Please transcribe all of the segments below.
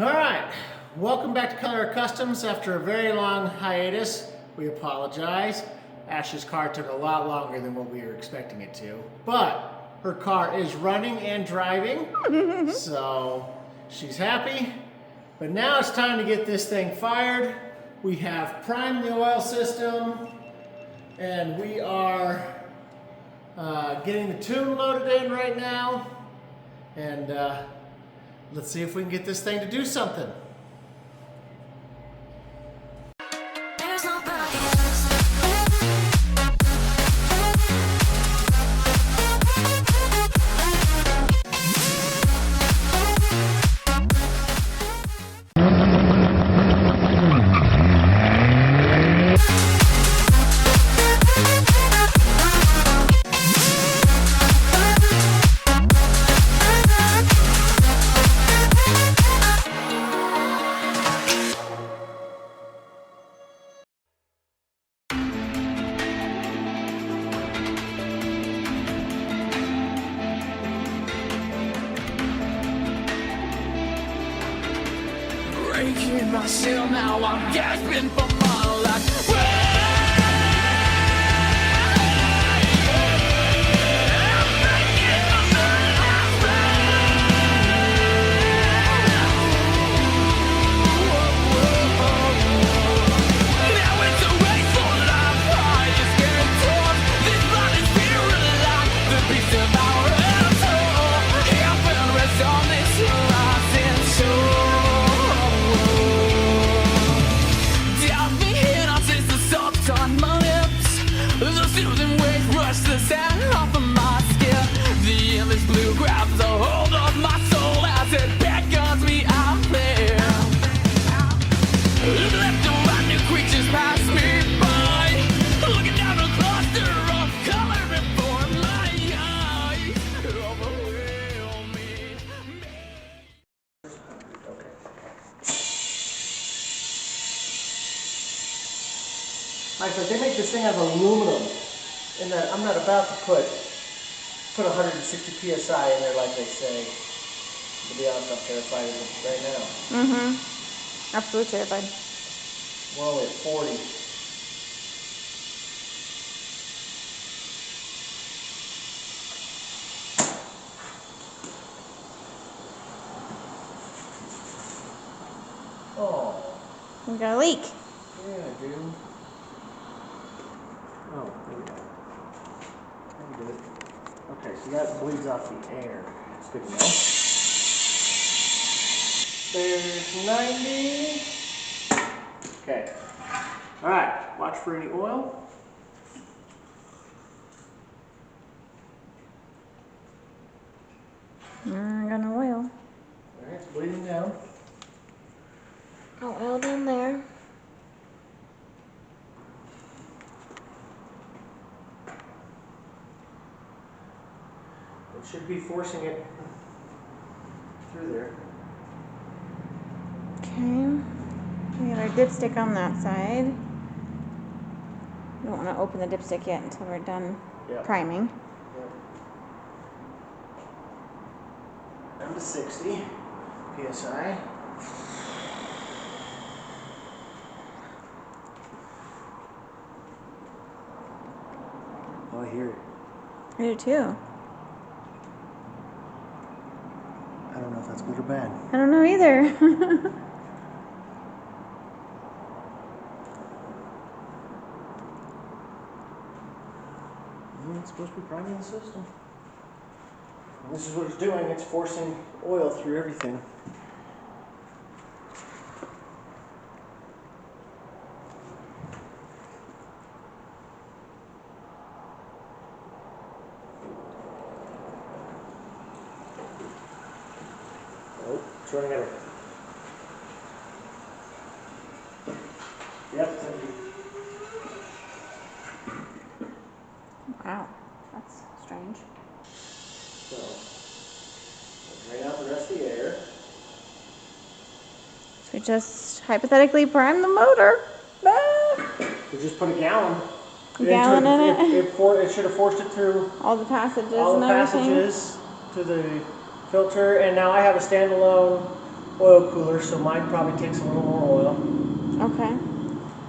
All right, welcome back to Color Customs after a very long hiatus. We apologize. Ash's car took a lot longer than what we were expecting it to, but her car is running and driving, so she's happy. But now it's time to get this thing fired. We have primed the oil system, and we are getting the tune loaded in right now, and let's see if we can get this thing to do something. Breaking myself now, I'm gasping for my life. The sand off of my skin. The endless blue grabs a hold of my soul as it beckons me out there. Left to run, new creatures pass me by, looking down a cluster of color before my eyes. Overwhelm me. Like, they make this thing out of aluminum. And that I'm not about to put 160 psi in there like they say. To be honest, I'm terrified of it right now. Absolutely terrified. We're only at 40. Oh. We got a leak. Yeah, I do. Oh, there we go. Good. Okay, so that bleeds off the air. It's good to know. There's 90. Okay. All right. Watch for any oil. I got no oil. All right, it's bleeding down. No oil down there. It should be forcing it through there. Okay. We got our dipstick on that side. We don't want to open the dipstick yet until we're done priming. Down to 60 psi. Oh, I hear it. I do too. I don't know if that's good or bad. I don't know either. It's supposed to be priming the system. And this is what it's doing. It's forcing oil through everything. Oh, it's running out of. Yep, it's empty. Wow, that's strange. So, drain out the rest of the air. So we just hypothetically prime the motor. Ah! We just put a gallon. Gallon in it? It should have forced it through All the passages all and the everything. passages to the filter, and now I have a standalone oil cooler, so mine probably takes a little more oil. Okay.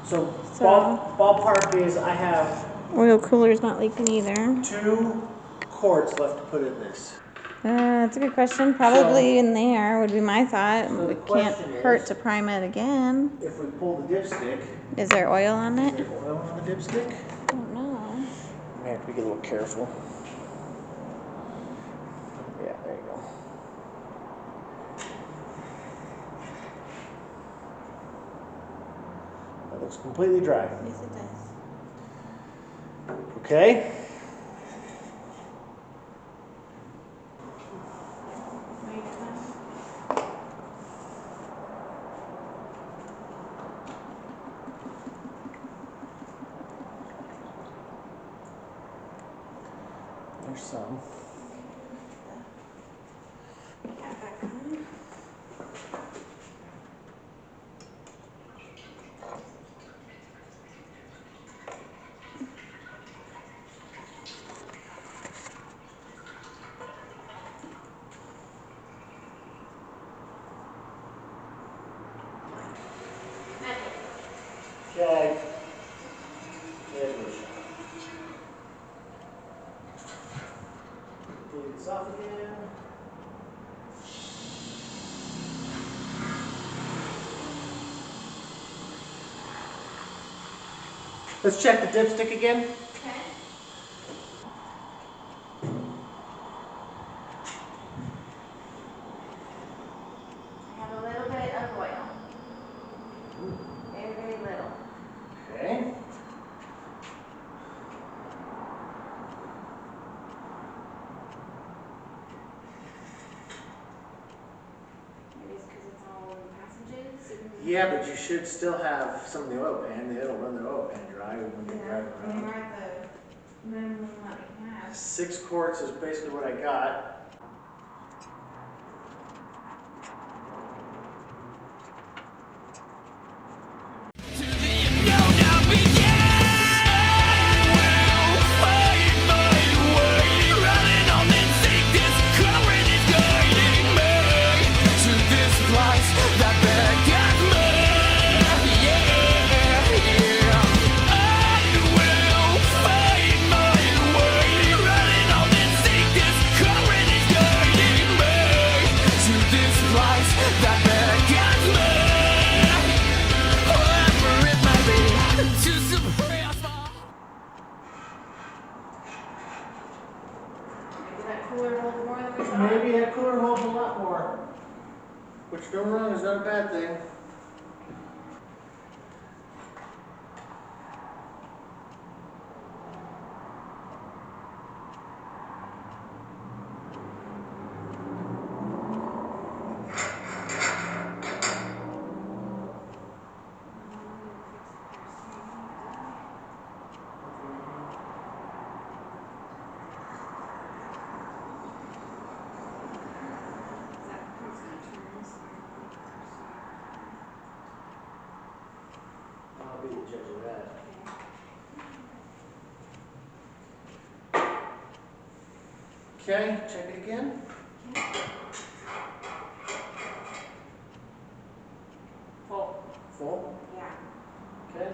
So, So- ballpark is I have Oil cooler's not leaking either. 2 quarts left to put in this. That's a good question. Probably in there would be my thought. So the It can't question hurt is- to prime it again. If we pull the dipstick, Is there oil on is it? there oil on the dipstick? I don't know. We have to be a little careful. Yeah, there you go. That looks completely dry. Yes, it does. Okay. There's some. Okay. There's my shot. Bleed this off again. Let's check the dipstick again. Okay. I have a little bit of oil. Very, very little. Okay. Maybe it's because it's all in passages. Yeah, but you should still have some of the oil pan. It'll run the oil pan dry when you drive And we're around. at the minimum that we can have. 6 quarts is basically what I got. To the unknown I began. Will find my way, running on instinct. Current is guiding me to this place that beckons me. Yeah, I will find my way, running on instinct. Current is guiding me to this place that beckons me. Whatever it may be, to suppress my Maybe that cooler holds more than we thought. Maybe that cooler holds a lot more. Which, don't get me wrong, is not a bad thing. I'll be the judge of that. Okay, check it again. Full. Full. Yeah. Okay.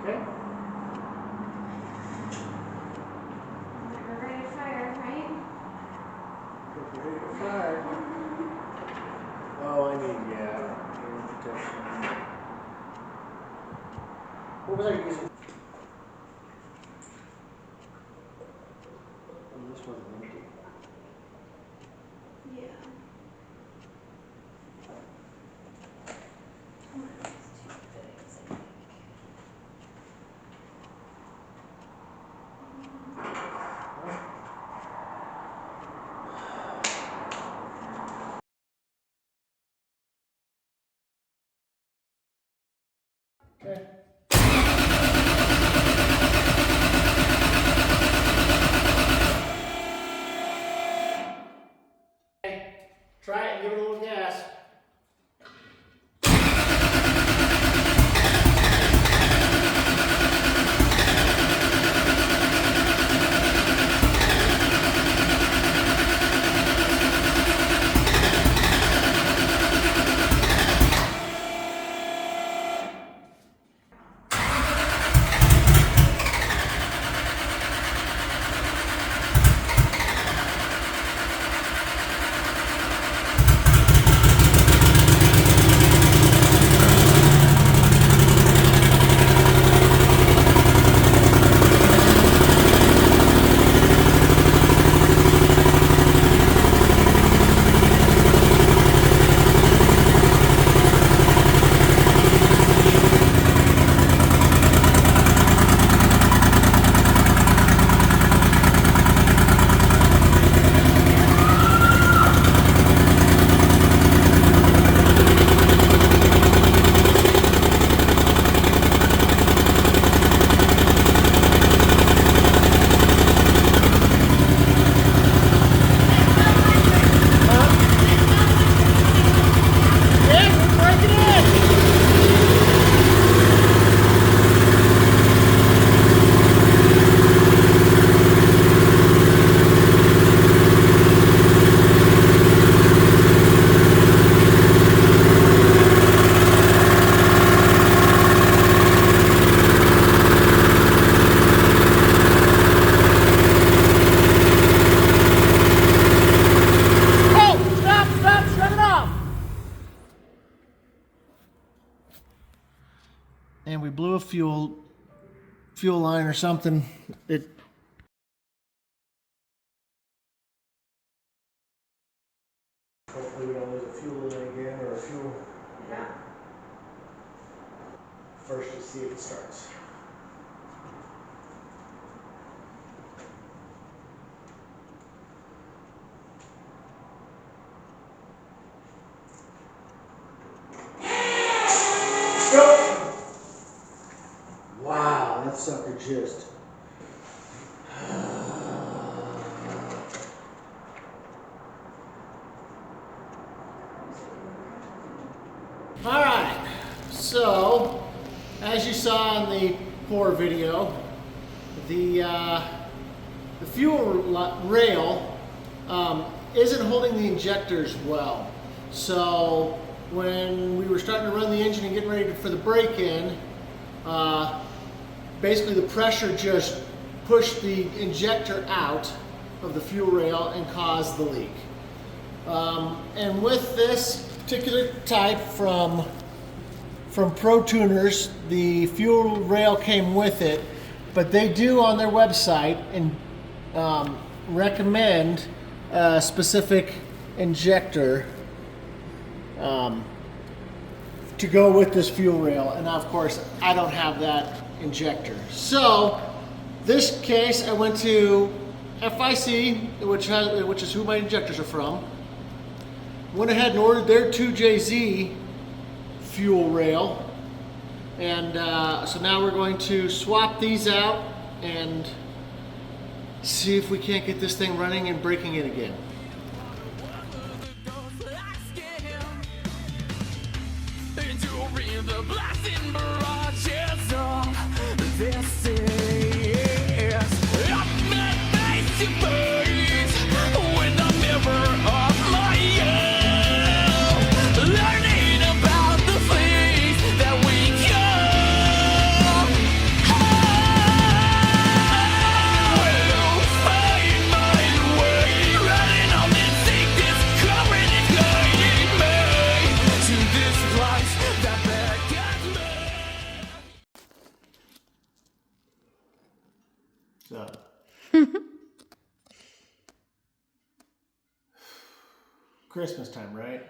Okay. We're ready to fire, right? Ready to fire. Oh, I need, yeah. Protection. What was I using? Oh, this wasn't empty. Yeah. Okay. Try it and give it a little and we blew a fuel line or something. Hopefully we don't lose a fuel line again or a fuel. Yeah. First, to see if it starts. Go! Wow, that sucker just. All right, so as you saw in the pour video, the fuel rail isn't holding the injectors well. So when we were starting to run the engine and getting ready for the break-in, basically the pressure just pushed the injector out of the fuel rail and caused the leak. And with this particular type from Pro Tuners, the fuel rail came with it, but they do on their website and recommend a specific injector to go with this fuel rail, and of course I don't have that injector. So this case I went to FIC, which is who my injectors are from. Went ahead and ordered their 2JZ fuel rail, and so now we're going to swap these out and see if we can't get this thing running and breaking in again. So. Christmas time, right?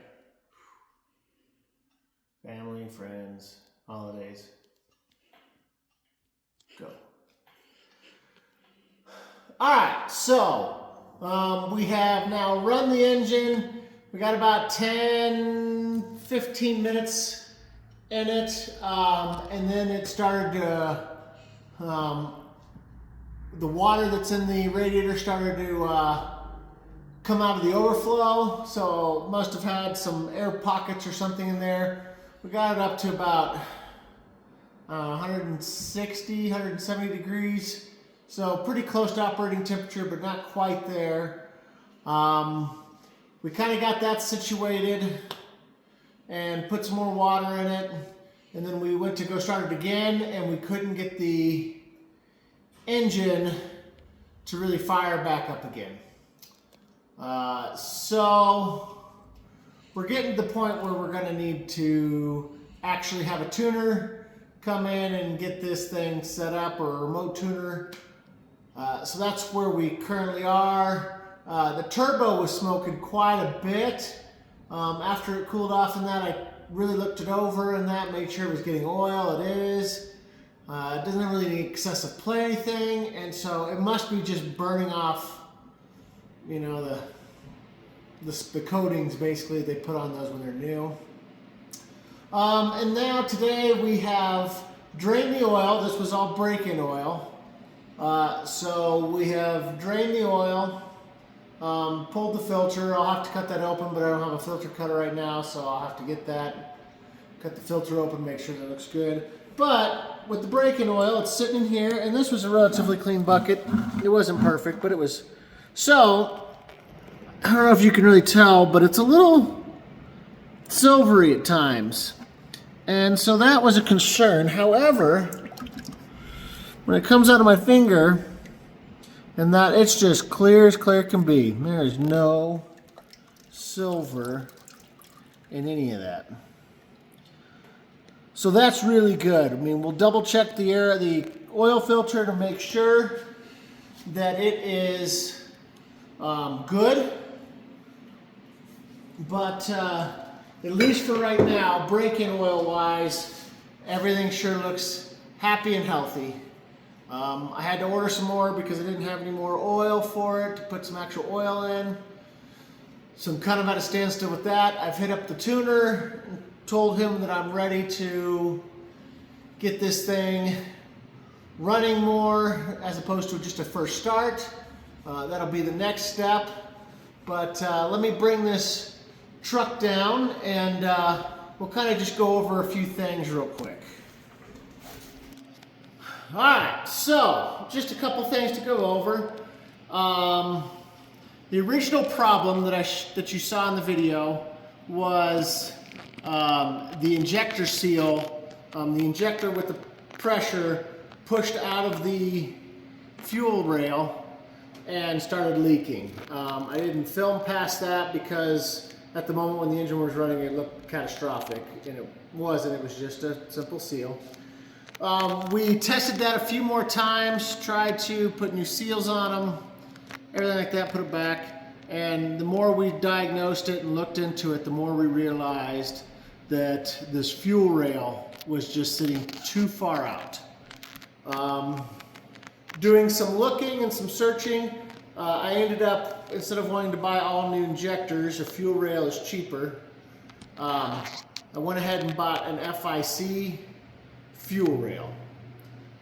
Family, friends, holidays. Go. All right, so we have now run the engine. We got about 10, 15 minutes in it, and then it started to, the water that's in the radiator started to come out of the overflow, so must have had some air pockets or something in there. We got it up to about 160, 170 degrees, so pretty close to operating temperature, but not quite there. We kind of got that situated and put some more water in it, and then we went to go start it again, and we couldn't get the engine to really fire back up again. So we're getting to the point where we're going to need to actually have a tuner come in and get this thing set up, or a remote tuner. So that's where we currently are. The turbo was smoking quite a bit. After it cooled off and that, I really looked it over and that, made sure it was getting oil. It is. It doesn't really need excessive play or anything, and so it must be just burning off, you know, the coatings basically they put on those when they're new. And now today we have drained the oil. This was all break-in oil. So we have drained the oil, pulled the filter. I'll have to cut that open, but I don't have a filter cutter right now, so I'll have to get that, cut the filter open, make sure that looks good. But with the break-in oil, it's sitting in here, and this was a relatively clean bucket. It wasn't perfect, but it was. So, I don't know if you can really tell, but it's a little silvery at times. And so that was a concern. However, when it comes out of my finger, and that, it's just clear as clear can be. There's no silver in any of that. So that's really good. I mean, we'll double check the oil filter to make sure that it is good. But at least for right now, break-in oil wise, everything sure looks happy and healthy. I had to order some more because I didn't have any more oil for it, to put some actual oil in. So I'm kind of at a standstill with that. I've hit up the tuner and told him that I'm ready to get this thing running more as opposed to just a first start. That'll be the next step. But let me bring this truck down and we'll kind of just go over a few things real quick. All right, so just a couple things to go over. The original problem that you saw in the video was the injector seal. The injector with the pressure pushed out of the fuel rail and started leaking. I didn't film past that because at the moment when the engine was running, it looked catastrophic, and it wasn't. It was just a simple seal. We tested that a few more times, tried to put new seals on them, everything like that, put it back. And the more we diagnosed it and looked into it, the more we realized that this fuel rail was just sitting too far out. Doing some looking and some searching, I ended up, instead of wanting to buy all new injectors, a fuel rail is cheaper. I went ahead and bought an FIC fuel rail.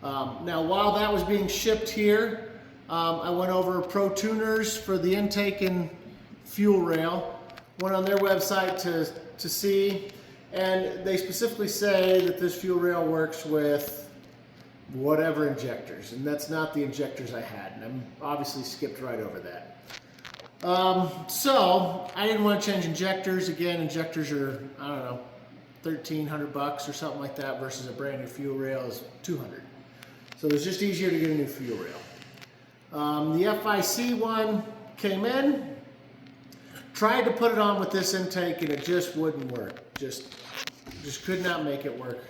Now, while that was being shipped here, I went over Pro Tuners for the intake and fuel rail, went on their website to see, and they specifically say that this fuel rail works with whatever injectors, and that's not the injectors I had, and I'm obviously skipped right over that. So I didn't want to change injectors. Again, injectors are, I don't know, $1,300 or something like that, versus a brand new fuel rail is $200. So it was just easier to get a new fuel rail. The FIC one came in, tried to put it on with this intake, and it just wouldn't work. Just could not make it work.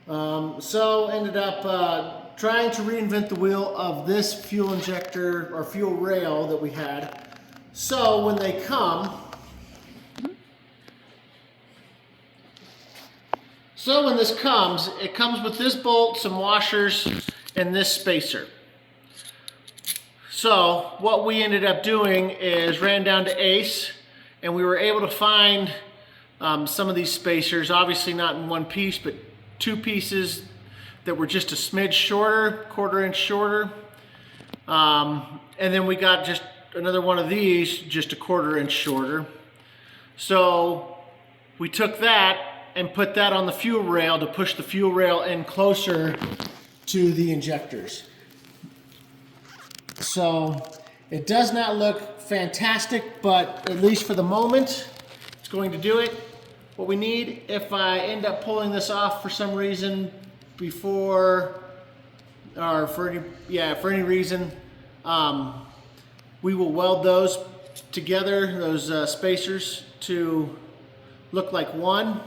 So ended up trying to reinvent the wheel of this fuel injector or fuel rail that we had. So when they come, when this comes, it comes with this bolt, some washers, and this spacer. So what we ended up doing is ran down to Ace, and we were able to find some of these spacers, obviously not in one piece, but two pieces that were just a smidge shorter, 1/4 inch shorter. And then we got just another one of these, just a 1/4 inch shorter. So we took that and put that on the fuel rail to push the fuel rail in closer to the injectors. So it does not look fantastic, but at least for the moment, it's going to do it. What we need, if I end up pulling this off for some reason before, or for any reason, we will weld those together, those spacers, to look like one,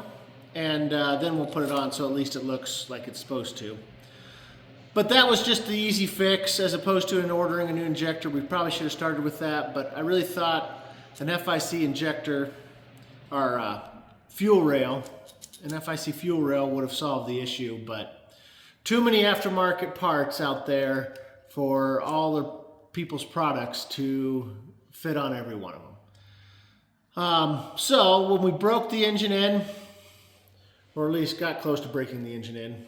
and then we'll put it on so at least it looks like it's supposed to. But that was just the easy fix, as opposed to ordering a new injector. We probably should have started with that, but I really thought an FIC injector, or fuel rail, an FIC fuel rail would have solved the issue, but too many aftermarket parts out there for all the people's products to fit on every one of them. So when we broke the engine in, or at least got close to breaking the engine in,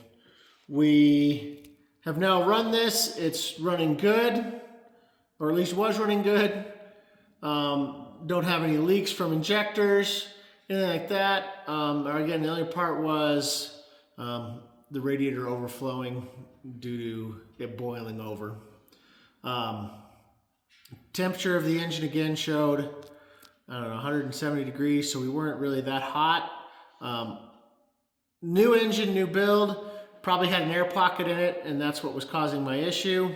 we have now run this. It's running good, or at least was running good. Don't have any leaks from injectors, anything like that. Or again, the only part was the radiator overflowing due to it boiling over. Temperature of the engine again showed, I don't know, 170 degrees, so we weren't really that hot. New engine, new build, probably had an air pocket in it, and that's what was causing my issue.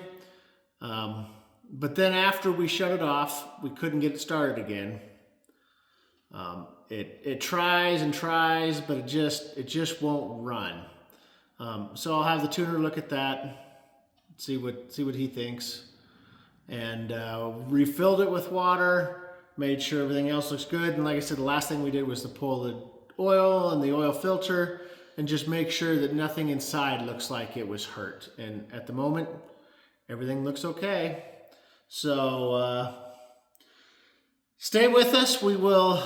But then after we shut it off, we couldn't get it started again. It tries and tries, but it just won't run. So I'll have the tuner look at that, see what he thinks, and refilled it with water, made sure everything else looks good. And like I said, the last thing we did was to pull the oil and the oil filter and just make sure that nothing inside looks like it was hurt. And at the moment, everything looks okay. So stay with us. We will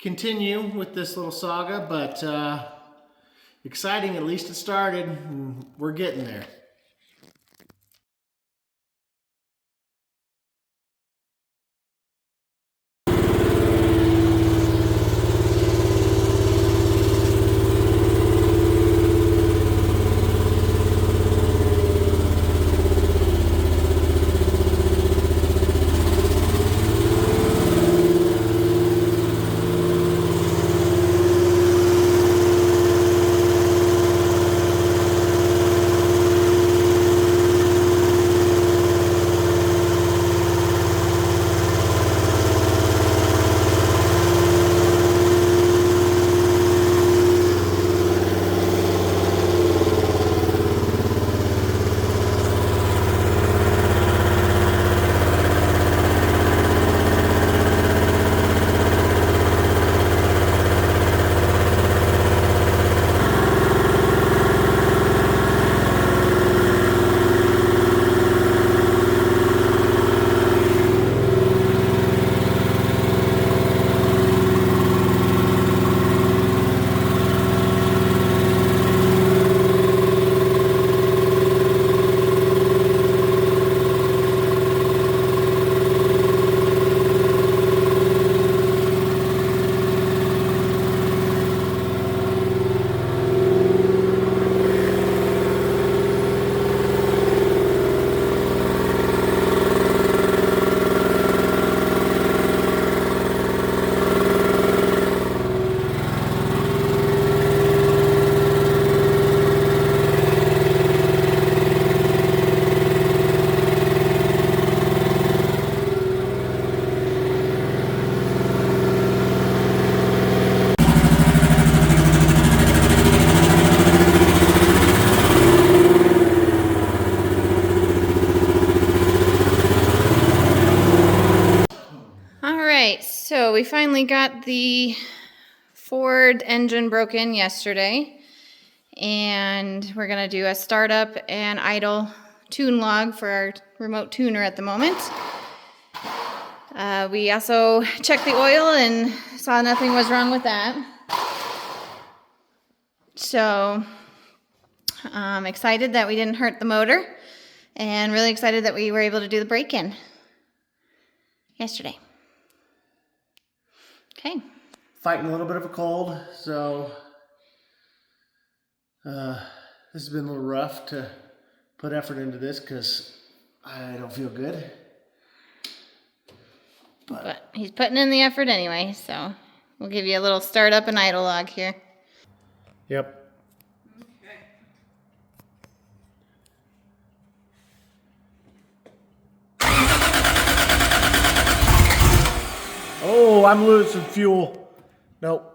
continue with this little saga, but exciting. At least it started, and we're getting there. So we finally got the Ford engine broken yesterday, and we're gonna do a startup and idle tune log for our remote tuner at the moment. We also checked the oil and saw nothing was wrong with that. So I'm excited that we didn't hurt the motor, and really excited that we were able to do the break-in yesterday. Okay. Fighting a little bit of a cold, so this has been a little rough to put effort into this because I don't feel good. But he's putting in the effort anyway, so we'll give you a little startup and idle log here. Yep. Okay. Oh, I'm losing fuel. Nope.